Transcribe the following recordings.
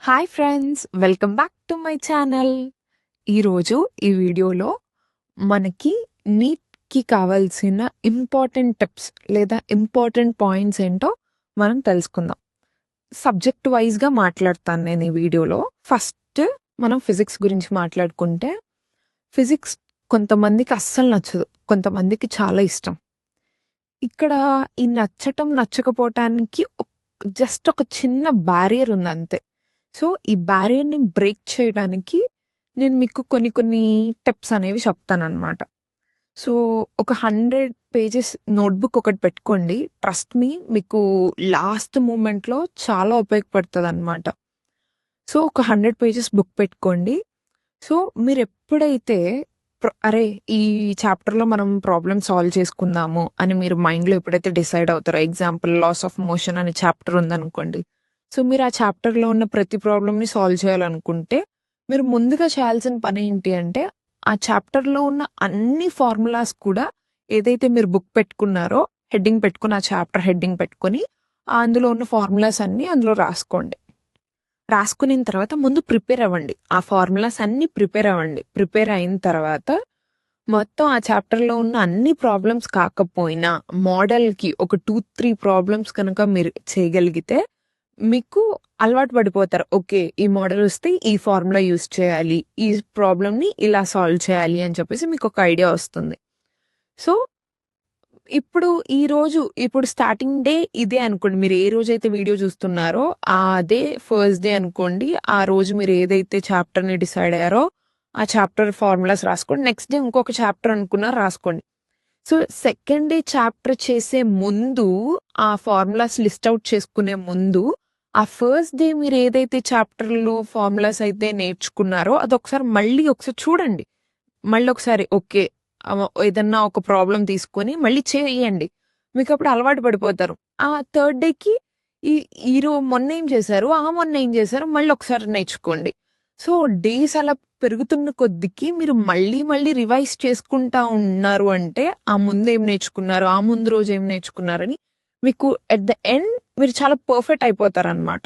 Hi friends, welcome back to my channel. ఈరోజు ఈ వీడియోలో మనకి నీట్కి కావాల్సిన ఇంపార్టెంట్ టిప్స్ లేదా ఇంపార్టెంట్ పాయింట్స్ ఏంటో మనం తెలుసుకుందాం. సబ్జెక్ట్ వైజ్గా మాట్లాడతాను నేను ఈ వీడియోలో. ఫస్ట్ మనం ఫిజిక్స్ గురించి మాట్లాడుకుంటే, ఫిజిక్స్ కొంతమందికి అస్సలు నచ్చదు, కొంతమందికి చాలా ఇష్టం. ఇక్కడ ఈ నచ్చటం నచ్చకపోవటానికి జస్ట్ ఒక చిన్న బ్యారియర్ ఉంది అంతే. సో ఈ బ్యారియర్ని బ్రేక్ చేయడానికి నేను మీకు కొన్ని టిప్స్ అనేవి చెప్తానన్నమాట. సో ఒక 100 పేజెస్ నోట్బుక్ ఒకటి పెట్టుకోండి. ట్రస్ట్ మీ, మీకు లాస్ట్ మూమెంట్లో చాలా ఉపయోగపడుతుంది అనమాట. సో ఒక 100 పేజెస్ బుక్ పెట్టుకోండి. సో మీరు ఎప్పుడైతే అరే ఈ చాప్టర్లో మనం ప్రాబ్లమ్ సాల్వ్ చేసుకుందాము అని మీరు మైండ్లో ఎప్పుడైతే డిసైడ్ అవుతారో, ఎగ్జాంపుల్ లాస్ ఆఫ్ మోషన్ అనే చాప్టర్ ఉందనుకోండి. సో మీరు ఆ చాప్టర్లో ఉన్న ప్రతి ప్రాబ్లమ్ని సాల్వ్ చేయాలనుకుంటే, మీరు ముందుగా చేయాల్సిన పని ఏంటి అంటే, ఆ చాప్టర్లో ఉన్న అన్ని ఫార్ములాస్ కూడా ఏదైతే మీరు బుక్ పెట్టుకున్నారో హెడ్డింగ్ పెట్టుకుని, ఆ చాప్టర్ హెడ్డింగ్ పెట్టుకొని అందులో ఉన్న ఫార్ములాస్ అన్నీ అందులో రాసుకోండి. రాసుకున్న తర్వాత ముందు ప్రిపేర్ అవ్వండి. ఆ ఫార్ములాస్ అన్ని ప్రిపేర్ అవ్వండి. ప్రిపేర్ అయిన తర్వాత మొత్తం ఆ చాప్టర్లో ఉన్న అన్ని ప్రాబ్లమ్స్ కాకపోయినా మోడల్కి ఒక 2-3 ప్రాబ్లమ్స్ కనుక మీరు చేయగలిగితే మీకు అలవాటు పడిపోతారు. ఓకే, ఈ మోడల్ వస్తే ఈ ఫార్ములా యూస్ చేయాలి, ఈ ప్రాబ్లమ్ని ఇలా సాల్వ్ చేయాలి అని చెప్పేసి మీకు ఒక ఐడియా వస్తుంది. సో ఇప్పుడు స్టార్టింగ్ డే ఇదే అనుకోండి. మీరు ఏ రోజైతే వీడియో చూస్తున్నారో అదే ఫస్ట్ డే అనుకోండి. ఆ రోజు మీరు ఏదైతే చాప్టర్ని డిసైడ్ అయ్యారో ఆ చాప్టర్ ఫార్ములాస్ రాసుకోండి. నెక్స్ట్ డే ఇంకొక చాప్టర్ అనుకున్నారు రాసుకోండి. సో సెకండ్ డే చాప్టర్ చేసే ముందు, ఆ ఫార్ములాస్ లిస్ట్ అవుట్ చేసుకునే ముందు, ఆ ఫస్ట్ డే మీరు ఏదైతే చాప్టర్లో ఫార్ములాస్ అయితే నేర్చుకున్నారో అదొకసారి మళ్ళీ ఒకసారి చూడండి. మళ్ళీ ఒకసారి ఓకే, ఏదన్నా ఒక ప్రాబ్లం తీసుకొని మళ్ళీ చేయండి. మీకు అప్పుడు అలవాటు పడిపోతారు. ఆ థర్డ్ డేకి మొన్న ఏం చేశారు, మొన్న ఏం చేశారు మళ్ళీ ఒకసారి నేర్చుకోండి. సో డేస్ అలా పెరుగుతున్న కొద్దికి మీరు మళ్ళీ రివైజ్ చేసుకుంటా ఉన్నారు అంటే, ఆ ముందు ఏం నేర్చుకున్నారు, ఆ ముందు రోజు ఏం నేర్చుకున్నారని మీకు ఎట్ ద ఎండ్ మీరు చాలా పర్ఫెక్ట్ అయిపోతారనమాట.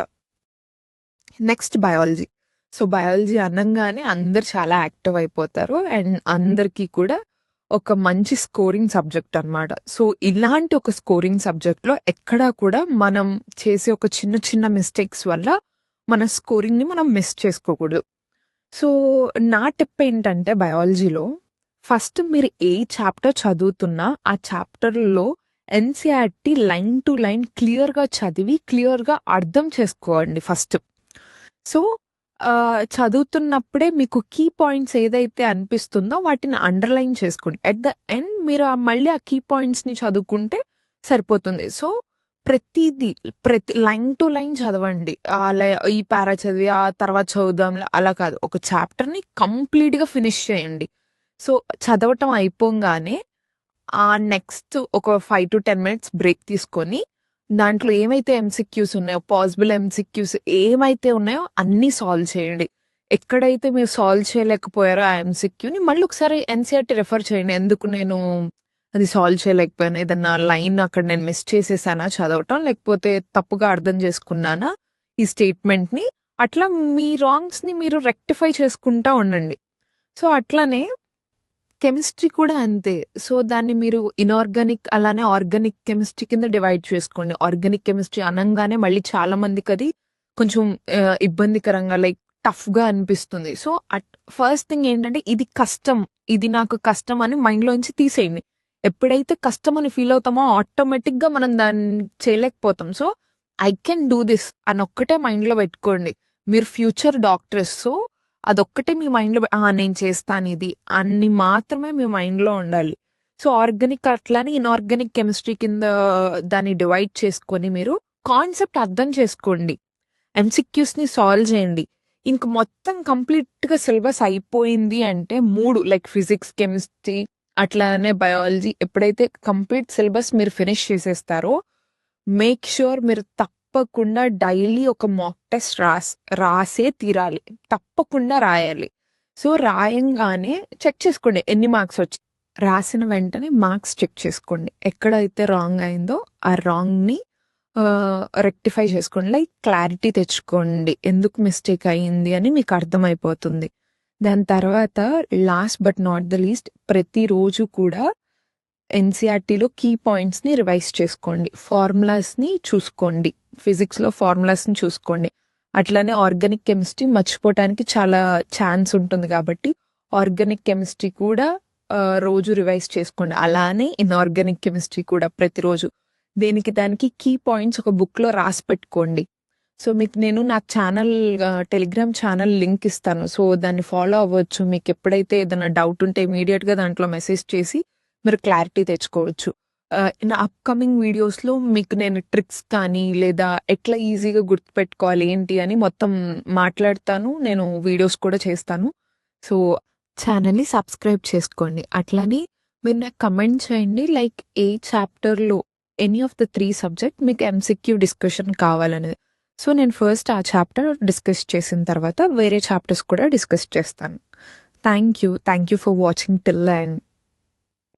Next biology. సో బయాలజీ అనంగానే అందరు చాలా యాక్టివ్ అయిపోతారు అండ్ అందరికీ కూడా ఒక మంచి స్కోరింగ్ సబ్జెక్ట్ అనమాట. సో ఇలాంటి ఒక స్కోరింగ్ సబ్జెక్ట్లో ఎక్కడా కూడా మనం చేసే ఒక చిన్న మిస్టేక్స్ వల్ల మన స్కోరింగ్ని మనం మిస్ చేసుకోకూడదు. సో నా టిప్ ఏంటంటే, బయాలజీలో ఫస్ట్ మీరు ఏ చాప్టర్ చదువుతున్నా ఆ చాప్టర్లో ఎన్సీఆర్టీ లైన్ టు లైన్ క్లియర్గా చదివి క్లియర్గా అర్థం చేసుకోండి ఫస్ట్. సో చదువుతున్నప్పుడే మీకు కీ పాయింట్స్ ఏదైతే అనిపిస్తుందో వాటిని అండర్లైన్ చేసుకోండి. ఎట్ ద ఎండ్ మీరు మళ్ళీ ఆ కీ పాయింట్స్ని చదువుకుంటే సరిపోతుంది. సో ప్రతి లైన్ టు లైన్ చదవండి. అలా ఈ పారా చదివి ఆ తర్వాత చదువుదాం అలా కాదు, ఒక చాప్టర్ని కంప్లీట్గా ఫినిష్ చేయండి. సో చదవటం అయిపోగానే ఆ నెక్స్ట్ ఒక 5 to 10 minutes బ్రేక్ తీసుకొని దాంట్లో ఏమైతే ఎంసిక్యూస్ ఉన్నాయో, పాసిబుల్ ఎంసిక్యూస్ ఏమైతే ఉన్నాయో అన్నీ సాల్వ్ చేయండి. ఎక్కడైతే మీరు సాల్వ్ చేయలేకపోయారో ఆ ఎంసిక్యూని మళ్ళీ ఒకసారి ఎన్సీఆర్టీ రెఫర్ చేయండి. ఎందుకు నేను అది సాల్వ్ చేయలేకపోయాను, ఏదన్నా లైన్ అక్కడ నేను మిస్ చేసేసానా చదవటం, లేకపోతే తప్పుగా అర్థం చేసుకున్నానా ఈ స్టేట్మెంట్ని, అట్లా మీ రాంగ్స్ని మీరు రెక్టిఫై చేసుకుంటా ఉండండి. సో అట్లానే కెమిస్ట్రీ కూడా అంతే. సో దాన్ని మీరు ఇనార్గానిక్ అలానే ఆర్గానిక్ కెమిస్ట్రీ కింద డివైడ్ చేసుకోండి. ఆర్గానిక్ కెమిస్ట్రీ అనంగానే మళ్ళీ చాలా మందికి అది కొంచెం ఇబ్బందికరంగా లైక్ టఫ్గా అనిపిస్తుంది. సో ఫస్ట్ థింగ్ ఏంటంటే, ఇది నాకు కష్టం అని మైండ్లోంచి తీసేయండి. ఎప్పుడైతే కష్టం అని ఫీల్ అవుతామో ఆటోమేటిక్గా మనం దాన్ని చేయలేకపోతాం. So I can do this అని ఒక్కటే మైండ్లో పెట్టుకోండి. మీరు ఫ్యూచర్ డాక్టర్స్. సో అదొక్కటే మీ మైండ్లో నేను చేస్తాను ఇది అన్ని మాత్రమే మీ మైండ్లో ఉండాలి. సో ఆర్గానిక్ అట్లానే ఇన్ఆర్గానిక్ కెమిస్ట్రీ కింద దాన్ని డివైడ్ చేసుకొని మీరు కాన్సెప్ట్ అర్థం చేసుకోండి, ఎంసిక్యూస్ని సాల్వ్ చేయండి. ఇంక మొత్తం కంప్లీట్గా సిలబస్ అయిపోయింది అంటే 3 లైక్ ఫిజిక్స్, కెమిస్ట్రీ అట్లానే బయాలజీ ఎప్పుడైతే కంప్లీట్ సిలబస్ మీరు ఫినిష్ చేసేస్తారో, మేక్ ష్యూర్ మీరు తప్పకుండా డైలీ ఒక మాక్ టెస్ట్ రాసే తీరాలి, తప్పకుండా రాయాలి. సో రాయంగానే చెక్ చేసుకోండి ఎన్ని మార్క్స్ వచ్చి, రాసిన వెంటనే మార్క్స్ చెక్ చేసుకోండి. ఎక్కడైతే రాంగ్ అయిందో ఆ రాంగ్ని రెక్టిఫై చేసుకోండి. లైక్ క్లారిటీ తెచ్చుకోండి. ఎందుకు మిస్టేక్ అయింది అని మీకు అర్థమైపోతుంది. దాని తర్వాత last but not the least ప్రతిరోజు కూడా ఎన్సీఆర్టీలో కీ పాయింట్స్ని రివైజ్ చేసుకోండి. ఫార్ములాస్ని చూసుకోండి. ఫిజిక్స్లో ఫార్ములాస్ని చూసుకోండి. అట్లానే ఆర్గానిక్ కెమిస్ట్రీ మర్చిపోవటానికి చాలా ఛాన్స్ ఉంటుంది కాబట్టి ఆర్గానిక్ కెమిస్ట్రీ కూడా రోజు రివైజ్ చేసుకోండి. అలానే ఇన్ఆర్గానిక్ కెమిస్ట్రీ కూడా ప్రతిరోజు దేనికి దానికి కీ పాయింట్స్ ఒక బుక్లో రాసి పెట్టుకోండి. సో మీకు నేను నా ఛానల్ టెలిగ్రామ్ ఛానల్ లింక్ ఇస్తాను. సో దాన్ని ఫాలో అవ్వచ్చు. మీకు ఎప్పుడైతే ఏదైనా డౌట్ ఉంటే ఇమీడియట్గా దాంట్లో మెసేజ్ చేసి మీరు క్లారిటీ తెచ్చుకోవచ్చు. నా అప్కమింగ్ వీడియోస్లో మీకు నేను ట్రిక్స్ కానీ లేదా ఎట్లా ఈజీగా గుర్తుపెట్టుకోవాలి ఏంటి అని మొత్తం మాట్లాడతాను. నేను వీడియోస్ కూడా చేస్తాను. సో ఛానల్ని సబ్స్క్రైబ్ చేసుకోండి. అట్లని మీరు నాకు కమెంట్ చేయండి లైక్ ఏ చాప్టర్లో ఎనీ ఆఫ్ ద 3 సబ్జెక్ట్ మీకు ఎంసీక్యూ డిస్కషన్ కావాలనేది. సో నేను ఫస్ట్ ఆ చాప్టర్ డిస్కస్ చేసిన తర్వాత వేరే చాప్టర్స్ కూడా డిస్కస్ చేస్తాను. Thank you for watching till end.